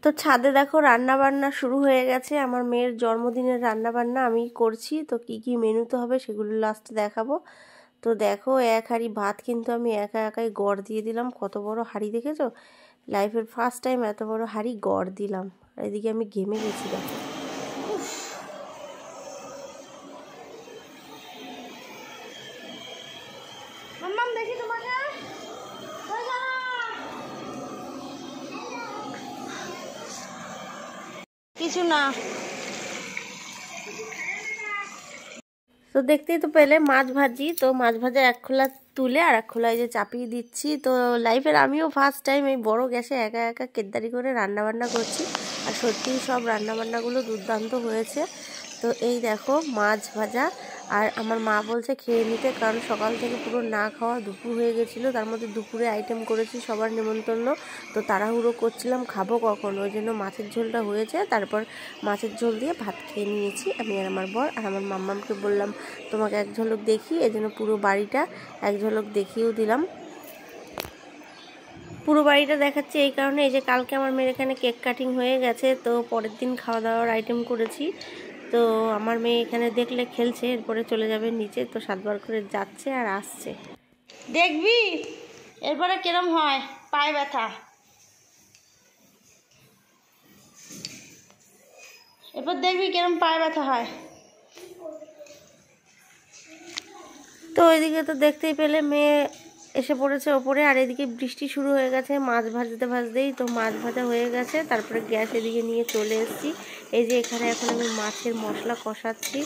তো ছাদে দেখো রান্না বান্না শুরু হয়ে গেছে। আমার মেয়ের জন্মদিনের রান্না বান্না আমি করছি। তো কি কি মেনুতে হবে সেগুলো লাস্টে দেখাবো। তো দেখো এক হাঁড়ি ভাত কিন্তু আমি একা একাই গড় দিয়ে দিলাম। কত বড় হাঁড়ি দেখেছো? লাইফের ফার্স্ট টাইম এত বড় হাঁড়ি গড় দিলাম। আর এদিকে আমি ঘেমে গেছি দেখো। দেখি তোমাকে কিছু না। তো দেখতেই তো পেলে মাছ ভাজি। তো মাছ ভাজা এক খোলা তুলে আর এক খোলায় যে চাপিয়ে দিচ্ছি। তো লাইফের আমিও ফার্স্ট টাইম এই বড় গ্যাসে একা একা কেদারি করে রান্নাবান্না করছি। আর সত্যিই সব রান্নাবান্নাগুলো দুর্দান্ত হয়েছে। তো এই দেখো মাছ ভাজা। আর আমার মা বলছে খেয়ে নিতে, কারণ সকাল থেকে পুরো না খাওয়া দুপুর হয়ে গেছিলো। তার মধ্যে দুপুরে আইটেম করেছি সবার নেমন্তন্ন। তো তাড়াহুড়ো করছিলাম খাবো কখন, ওই জন্য মাছের ঝোলটা হয়েছে। তারপর মাছের ঝোল দিয়ে ভাত খেয়ে নিয়েছি আমি আর আমার বর। আর আমার মাম্মামকে বললাম তোমাকে এক ঝলক দেখি, এই জন্য পুরো বাড়িটা এক ঝলক দেখিয়েও দিলাম। পুরো বাড়িটা দেখাচ্ছি এই কারণে, এই যে কালকে আমার মেয়ের এখানে কেক কাটিং হয়ে গেছে। তো পরের দিন খাওয়া দাওয়ার আইটেম করেছি। তো আমার মেয়ে এখানে দেখলে খেলছে, এরপরে চলে যাবে নিচে। তো 7 বার করে যাচ্ছে আর আসছে। দেখবি এরপরে কিরম হয় পায়ে ব্যথা। এরপর দেখবি কিরম পায়ে ব্যথা হয়। তো ওইদিকে তো দেখতেই পেলে মেয়ে এসে পড়েছে ওপরে। আর এদিকে বৃষ্টি শুরু হয়ে গেছে মাছ ভাজতে ভাজতেই। তো মাছ ভাজা হয়ে গেছে, তারপরে গ্যাস এদিকে নিয়ে চলে এসেছি। এই যে এখানে এখন আমি মাছের মশলা কষাচ্ছি।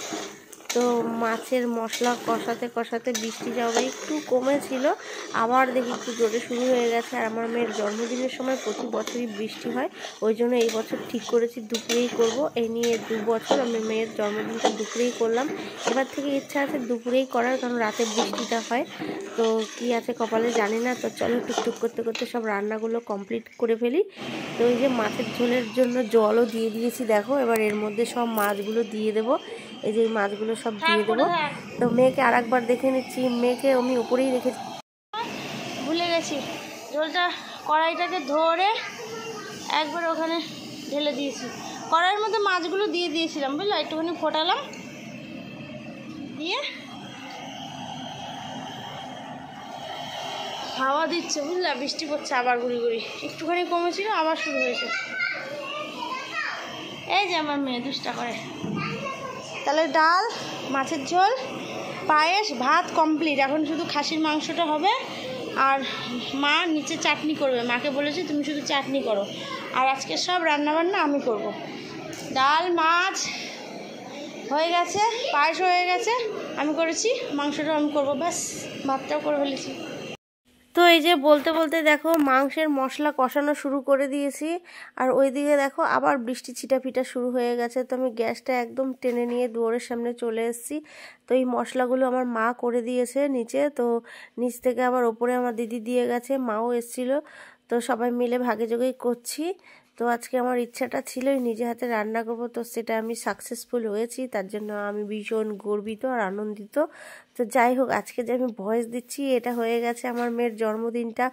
তো মাছের মশলা কষাতে কষাতে বৃষ্টি যাওয়া একটু কমেছিল, আবার দেখি একটু জোরে শুরু হয়ে গেছে। আর আমার মেয়ের জন্মদিনের সময় প্রতি বছরই বৃষ্টি হয়, ওই জন্য এই বছর ঠিক করেছি দুপুরেই করব। এই নিয়ে 2 বছর আমি মেয়ের জন্মদিনটা দুপুরেই করলাম। এবার থেকে ইচ্ছা আছে দুপুরেই করার, কারণ রাতে বৃষ্টিটা হয়। তো কি আছে কপালে জানি না। তো চলো টুকটুক করতে করতে সব রান্নাগুলো কমপ্লিট করে ফেলি। তো এই যে মাছের ঝোলের জন্য জলও দিয়ে দিয়েছি দেখো। এবার এর মধ্যে সব মাছগুলো দিয়ে দেবো। এই যে মাছগুলো সব দিয়ে দেবো। তো মেয়েকে আর একবার দেখে নিচ্ছি, মেয়েকে আমি উপরেই রেখেছি। ভুলে গেছি ঝোলটা, কড়াইটাকে ধরে একবার ওখানে ঢেলে দিয়েছি। কড়াইয়ের মধ্যে মাছগুলো দিয়ে দিয়েছিলাম বুঝলো, একটুখানি ফোটালাম, দিয়ে হাওয়া দিচ্ছে বুঝলা, বৃষ্টি পড়ছে আবার গুড়ি গুড়ি। একটুখানি কমেছিল আবার শুরু হয়েছে। এই যে আমার মেয়ে দুষ্টা করে। তাহলে ডাল, মাছের ঝোল, পায়েস, ভাত কমপ্লিট। এখন শুধু খাসির মাংসটা হবে। আর মা নিচে চাটনি করবে, মাকে বলেছি তুমি শুধু চাটনি করো। আর আজকে সব রান্নাবান্না আমি করব। ডাল মাছ হয়ে গেছে, পায়েস হয়ে গেছে আমি করেছি, মাংসটাও আমি করবো, ব্যাস ভাতটাও করে ফেলেছি। তো এই যে বলতে বলতে দেখো মাংসের মশলা কষানো শুরু করে দিয়েছি। আর ওইদিকে দেখো আবার বৃষ্টি ছিটাফিটা শুরু হয়ে গেছে। তো আমি গ্যাসটা একদম টেনে নিয়ে দুয়ারের সামনে চলে এসেছি। তো এই মশলাগুলো আমার মা করে দিয়েছে নিচে। তো নিচ থেকে আবার ওপরে আমার দিদি দিয়ে গেছে, মাও এসেছিলো। তো সবাই মিলে ভাগে যোগেই করছি। তো আজকে আমার ইচ্ছাটা ছিলই নিজে হাতে রান্না করব, তো সেটা আমি সাকসেসফুল হয়েছি। তার জন্য আমি ভীষণ গর্বিত আর আনন্দিত। তো যাই হোক, আজকে যে আমি ভয়েস দিচ্ছি এটা হয়ে গেছে আমার মেয়ের জন্মদিনটা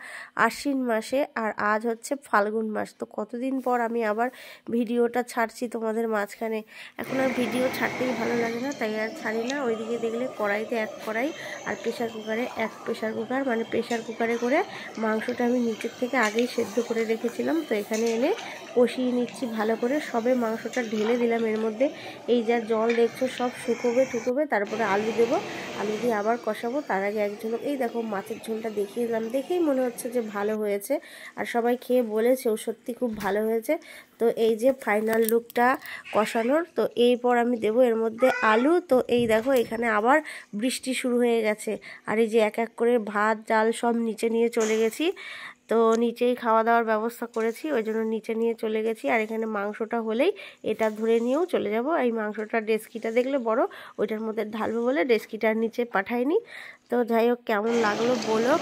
আশ্বিন মাসে, আর আজ হচ্ছে ফাল্গুন মাস। তো কতদিন পর আমি আবার ভিডিওটা ছাড়ছি তোমাদের মাঝখানে। এখন আর ভিডিও ছাড়তেই ভালো লাগে না, তাই আর ছাড়ি না। ওইদিকে দেখলে কড়াইতে এক কড়াই আর প্রেশার কুকারে এক প্রেশার কুকার, মানে প্রেশার কুকারে করে মাংসটা আমি নিচের থেকে আগেই সেদ্ধ করে রেখেছিলাম। তো এখানে এনে কষিয়ে নিচ্ছি ভালো করে। সবে মাংসটা ঢেলে দিলাম এর মধ্যে। এই যা জল দেখছো সব শুকোবে, তারপরে আলু দেবো, আলু দিয়ে আবার কষাবো। তার আগে এক ঝলক এই দেখো মাছের ঝোলটা দেখিয়ে দিলাম, দেখেই মনে হচ্ছে যে ভালো হয়েছে। আর সবাই খেয়ে বলেছেও সত্যি খুব ভালো হয়েছে। তো এই যে ফাইনাল লুকটা কষানোর। তো এরপর আমি দেবো এর মধ্যে আলু। তো এই দেখো এখানে আবার বৃষ্টি শুরু হয়ে গেছে। আর এই যে এক এক করে ভাত ডাল সব নিচে নিয়ে চলে গেছি। তো নিচেই খাওয়া দাওয়ার ব্যবস্থা করেছি, ওই জন্য নিচে নিয়ে চলে গেছি। আর এখানে মাংসটা হলেই এটা ধরে নিয়েও চলে যাব। এই মাংসটা ডেস্কিটা দেখলে বড়, ওইটার মধ্যে ঢালবো বলে ডেস্কিটার নিচে পাঠাইনি। তো যাই হোক কেমন লাগলো বলো।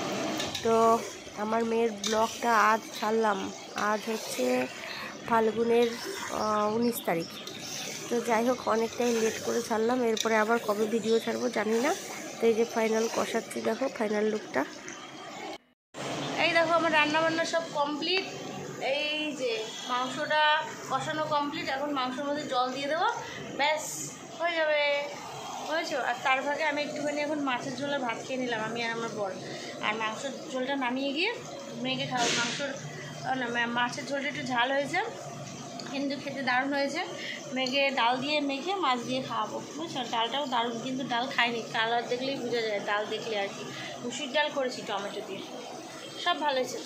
তো আমার মেয়ের ব্লগটা আজ ছাড়লাম, আজ হচ্ছে ফাল্গুনের 19 তারিখ। তো যাই হোক অনেকটাই লেট করে ছাড়লাম, এরপরে আবার কবে ভিডিও ছাড়বো জানি না। তো এই যে ফাইনাল কষাচ্ছি দেখো ফাইনাল লুকটা। এই দেখো আমার রান্না বান্না সব কমপ্লিট। এই যে মাংসটা কষানো কমপ্লিট। এখন মাংসের মধ্যে জল দিয়ে দেবো, ব্যাস হয়ে যাবে। বুঝেছো? আর তার ভাগে আমি একটুখানি এখন মাছের ঝোলে ভাত খেয়ে নিলাম, আমি আর আমার বর। আর মাংসের ঝোলটা নামিয়ে গিয়ে মেয়েকে খাবো। মাছের ঝোলটা একটু ঝাল হয়েছে কিন্তু খেতে দারুণ হয়েছে। মেয়েকে ডাল দিয়ে মেখে মাছ দিয়ে খাওয়াবো। বুঝছো? ডালটাও দারুণ, কিন্তু ডাল খাইনি, কালার দেখলেই বোঝা যায়, ডাল দেখলে আর কি। মুসুর ডাল করেছি টমেটো দিয়ে, সব ভালো হয়েছে।